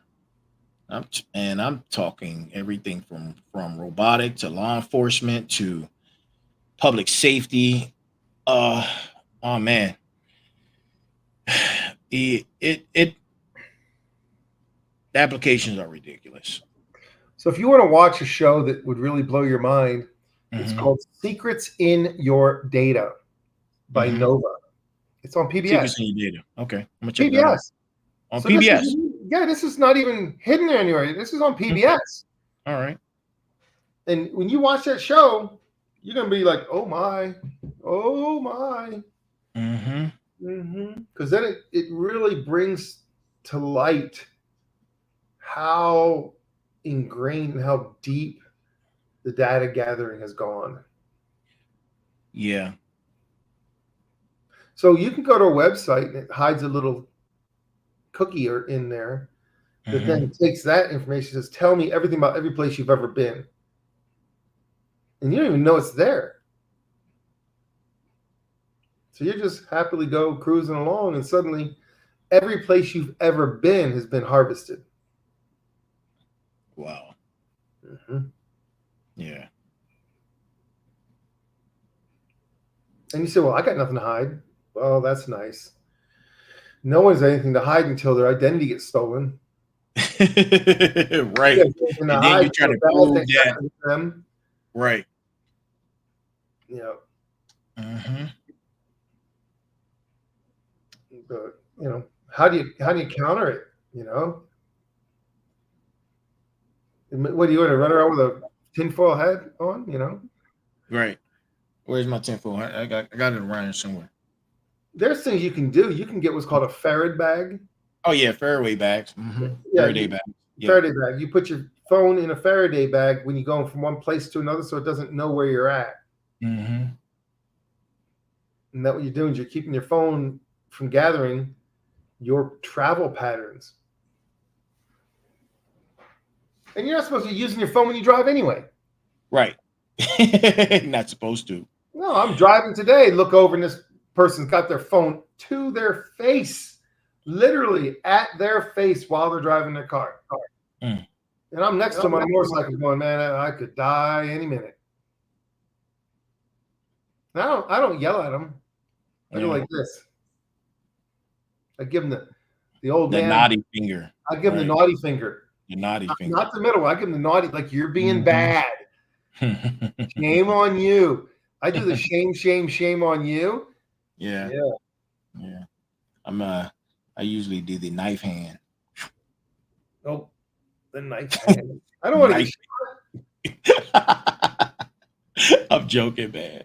I'm talking everything from robotic to law enforcement to public safety. Oh man. The applications are ridiculous. So if you want to watch a show that would really blow your mind, it's called Secrets in Your Data by Nova. It's on PBS. Secrets in Your Data. Okay, I'm gonna check PBS. that out. On So PBS. This is not even hidden anywhere. This is on PBS. All right. And when you watch that show, you're gonna be like, "Oh my, oh my." Because then it really brings to light how ingrained and how deep the data gathering has gone. Yeah. So you can go to a website and it hides a little cookie in there that then takes that information and says, tell me everything about every place you've ever been. And you don't even know it's there. So you just happily go cruising along, and suddenly every place you've ever been has been harvested. Wow. Yeah. And you say, well, I got nothing to hide. Well, that's nice. No one has anything to hide until their identity gets stolen. Right. And then you try to prove that. Them. Right. Yeah. But how do you counter it? What do you want to run around with a tinfoil head on? Right. Where's my tinfoil? I got it around here somewhere. There's things you can do. You can get what's called a Faraday bag. Oh yeah, Faraday bags. Faraday bag. Yeah. Faraday bag. You put your phone in a Faraday bag when you're going from one place to another, so it doesn't know where you're at. And that what you're doing is you're keeping your phone from gathering your travel patterns. And you're not supposed to be using your phone when you drive anyway. Right. Not supposed to. No, I'm driving today. Look over, and this person's got their phone to their face, literally at their face while they're driving their car. Mm. And I'm next to them on a motorcycle going, man, I could die any minute. And I don't yell at them. I go like this. I give them the old the man. naughty finger. I give them the naughty finger. The naughty finger. Not the middle. I give them the naughty, like you're being bad. Shame on you. I do the shame on you. Yeah. I usually do the knife hand. Oh, the knife hand. I don't want to get I'm joking, man.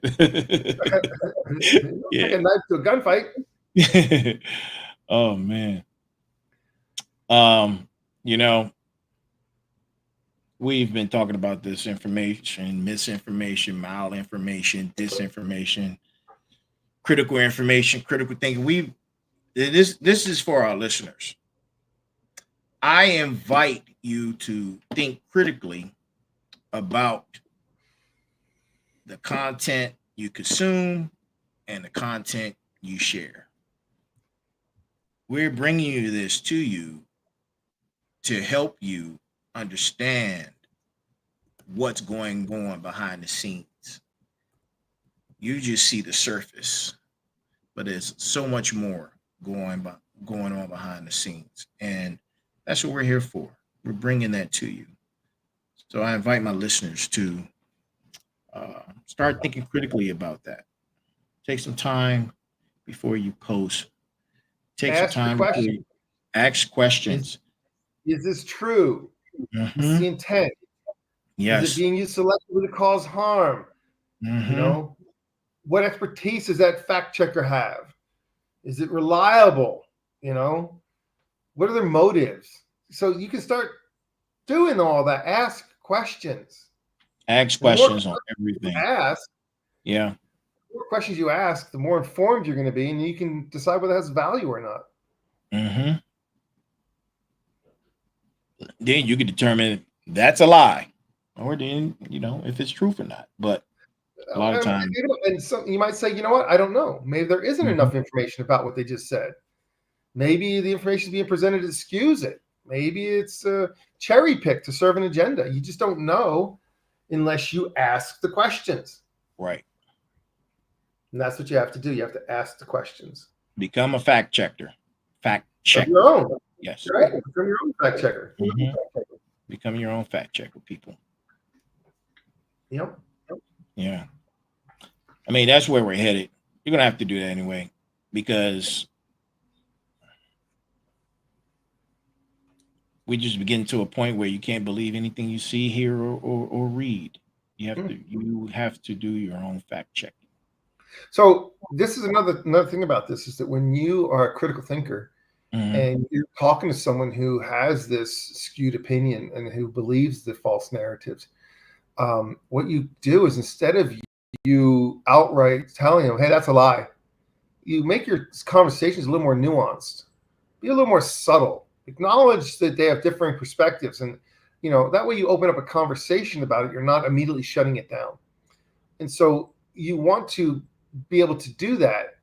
Yeah. Like a knife to a gunfight. Oh man. We've been talking about this information, misinformation, malinformation, disinformation, critical information, critical thinking. This is for our listeners. I invite you to think critically about the content you consume and the content you share. We're bringing this to you to help you understand what's going on behind the scenes. You just see the surface, but there's so much more going on behind the scenes, and that's what we're here for. We're bringing that to you. So I invite my listeners to start thinking critically about that. Take some time before you post. Take some time before you ask questions. Is this true? Is the intent? Yes. Is it being used selectively to cause harm? You know, what expertise does that fact checker have? Is it reliable? You know, what are their motives? So you can start doing all that. Ask questions. Ask questions on everything. The more questions you ask, the more informed you're going to be, and you can decide whether it has value or not. Then you can determine that's a lie, or then if it's truth or not. But a lot of times, and so you might say, you know what? I don't know. Maybe there isn't enough information about what they just said. Maybe the information being presented skews it. Maybe it's cherry picked to serve an agenda. You just don't know unless you ask the questions. Right. And that's what you have to do. You have to ask the questions. Become a fact checker. Fact checker. Of your own. Yes. Right. Become your own fact checker. Become your own fact checker, people. Yep. Yeah. I mean, that's where we're headed. You're going to have to do that anyway, because we just begin to a point where you can't believe anything you see, hear, or read. You have to do your own fact checking. So this is another thing about this, is that when you are a critical thinker and you're talking to someone who has this skewed opinion and who believes the false narratives, what you do is, instead of you outright telling them, hey, that's a lie, you make your conversations a little more nuanced, be a little more subtle, acknowledge that they have differing perspectives, and that way you open up a conversation about it. You're not immediately shutting it down. And so you want to be able to do that.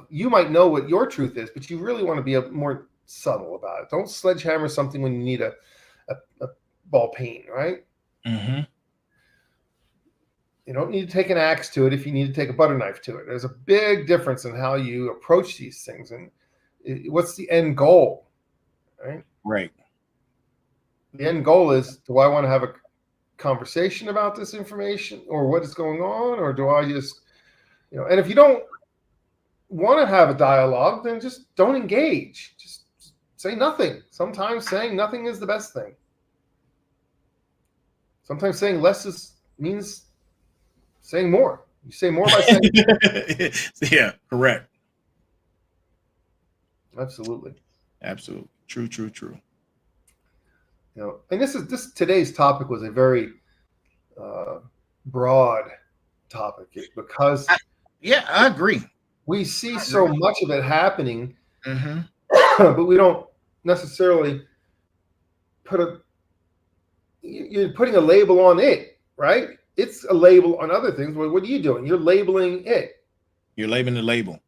You might know what your truth is, but you really want to be more subtle about it. Don't sledgehammer something when you need a ball peen, right? You don't need to take an axe to it if you need to take a butter knife to it. There's a big difference in how you approach these things, and what's the end goal, right? Right. The end goal is, do I want to have a conversation about this information or what is going on, or do I just, and if you don't want to have a dialogue, then just don't engage. Just say nothing. Sometimes saying nothing is the best thing. Sometimes saying less means saying more. You say more by saying yeah, correct. Absolutely. True. And this today's topic was a very broad topic, because I agree. We see so much of it happening, but we don't necessarily put you're putting a label on it, right? It's a label on other things. What are you doing? You're labeling it. You're labeling the label.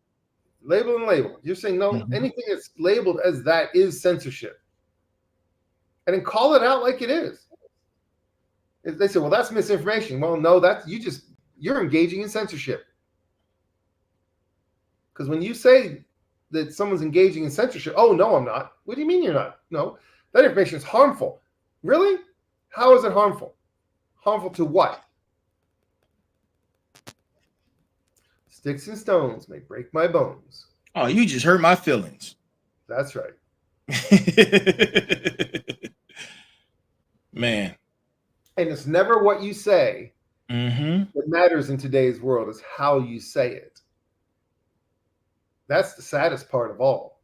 Label and label. You're saying no, anything that's labeled as that is censorship. And then call it out like it is. If they say, well, that's misinformation. Well, no, you're engaging in censorship. Because when you say that someone's engaging in censorship, oh, no, I'm not. What do you mean you're not? No, that information is harmful. Really? How is it harmful? Harmful to what? Sticks and stones may break my bones. Oh, you just hurt my feelings. That's right. Man. And it's never what you say Mm-hmm. that matters in today's world. It's how you say it. That's the saddest part of all.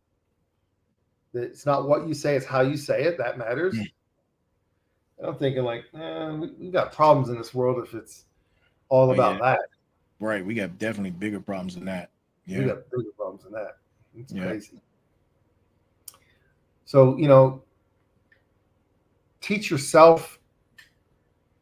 It's not what you say, it's how you say it. That matters. Mm. I'm thinking like, we got problems in this world if it's all about that. Right. We got definitely bigger problems than that. Yeah. We got bigger problems than that. It's crazy. So, teach yourself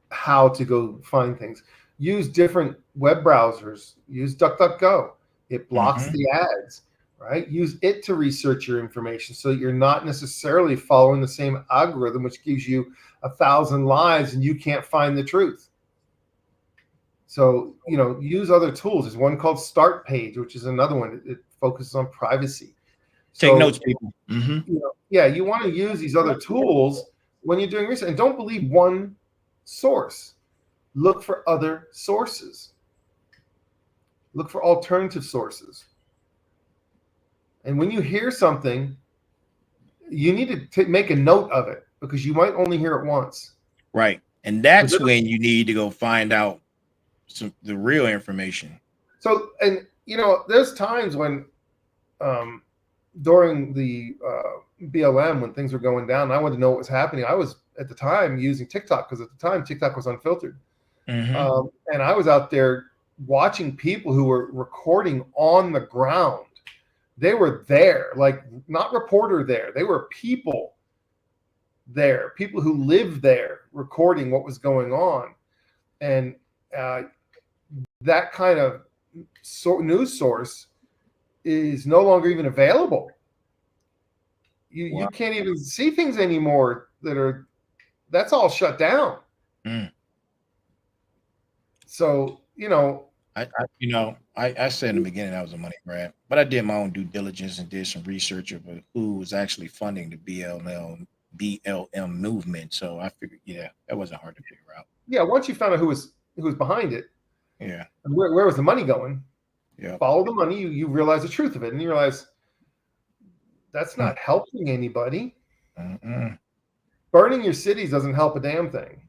how to go find things. Use different web browsers. Use DuckDuckGo. It blocks the ads, right? Use it to research your information so that you're not necessarily following the same algorithm, which gives you 1,000 lies and you can't find the truth. So, use other tools. There's one called Start Page, which is another one. It focuses on privacy. Take notes, people. You want to use these other tools when you're doing research. And don't believe one source. Look for other sources. Look for alternative sources. And when you hear something, you need to make a note of it because you might only hear it once. Right. And that's when you need to go find out the real information. So, and there's times when during the BLM, when things were going down, I wanted to know what was happening. I was at the time using TikTok because at the time TikTok was unfiltered. And I was out there watching people who were recording on the ground. They were there, like not reporter there. They were people there, people who lived there recording what was going on. And that kind of news source is no longer even available. You can't even see things anymore that's all shut down. So, I said in the beginning that was a money grab, but I did my own due diligence and did some research of who was actually funding the BLM movement. So I figured, that wasn't hard to figure out. Yeah, once you found out who was behind it, and where was the money going? Yeah, follow the money. You realize the truth of it, and you realize that's not helping anybody. Burning your cities doesn't help a damn thing.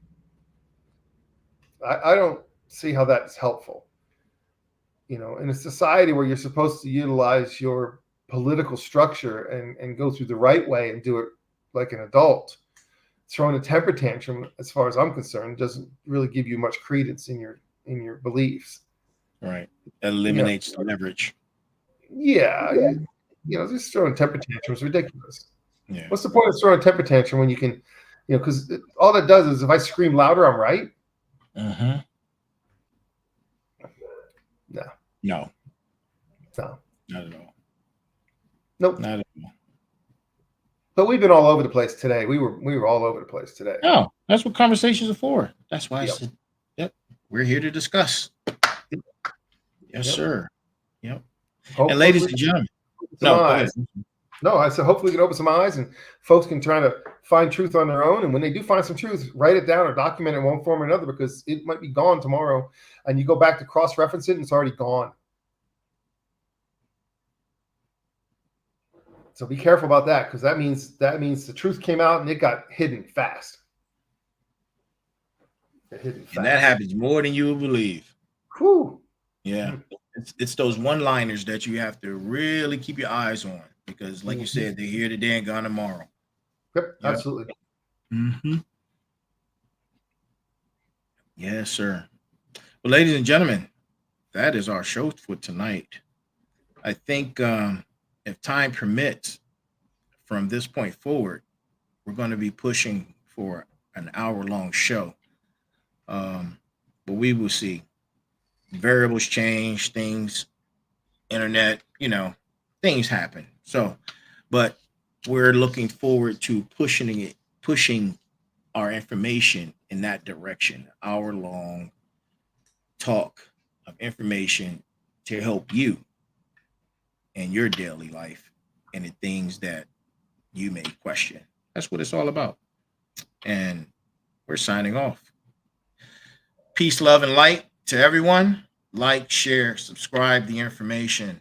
I don't see how that's helpful. In a society where you're supposed to utilize your political structure and go through the right way and do it like an adult, throwing a temper tantrum, as far as I'm concerned, doesn't really give you much credence in your beliefs. Right. Eliminates leverage. Yeah. Just throwing temper tantrums is ridiculous. Yeah. What's the point of throwing a temper tantrum when you can, because all that does is if I scream louder, I'm right. No. Not at all. Nope. Not at all. But we've been all over the place today. We were all over the place today. Oh, that's what conversations are for. That's why I said, we're here to discuss. Yes, sir. Yep. Hopefully, and ladies and gentlemen, I said hopefully we can open some eyes and folks can try to find truth on their own. And when they do find some truth, write it down or document it in one form or another, because it might be gone tomorrow. And you go back to cross-reference it and it's already gone. So be careful about that, because that means the truth came out and it got hidden fast. And that happens more than you would believe. Whew. Yeah. It's those one-liners that you have to really keep your eyes on, because like you said, they're here today and gone tomorrow. Yep. Absolutely. Yes, sir. Well, ladies and gentlemen, that is our show for tonight. I think if time permits, from this point forward, we're going to be pushing for an hour-long show. But we will see. Variables change, things, internet, things happen. So, but we're looking forward to pushing our information in that direction. Hour long talk of information to help you in your daily life and the things that you may question. That's what it's all about. And we're signing off. Peace, love, and light to everyone. Like, share, subscribe the information.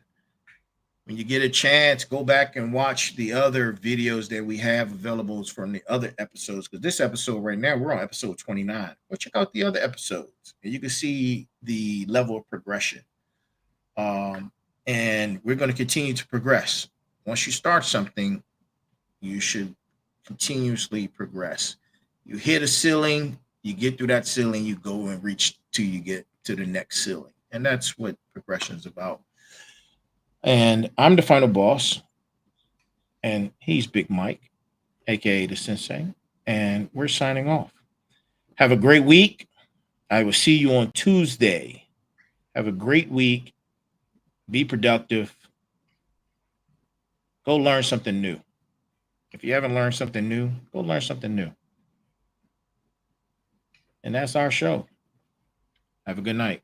When you get a chance, go back and watch the other videos that we have available from the other episodes. Because this episode right now, we're on episode 29. Go check out the other episodes, and you can see the level of progression. And we're going to continue to progress. Once you start something, you should continuously progress. You hit a ceiling, you get through that ceiling, you go and reach till you get to the next ceiling. And that's what progression is about. And I'm the final boss, and he's Big Mike, aka the Sensei, and we're signing off. Have a great week. I will see you on Tuesday. Have a great week. Be productive. Go learn something new. If you haven't learned something new, go learn something new. And that's our show. Have a good night.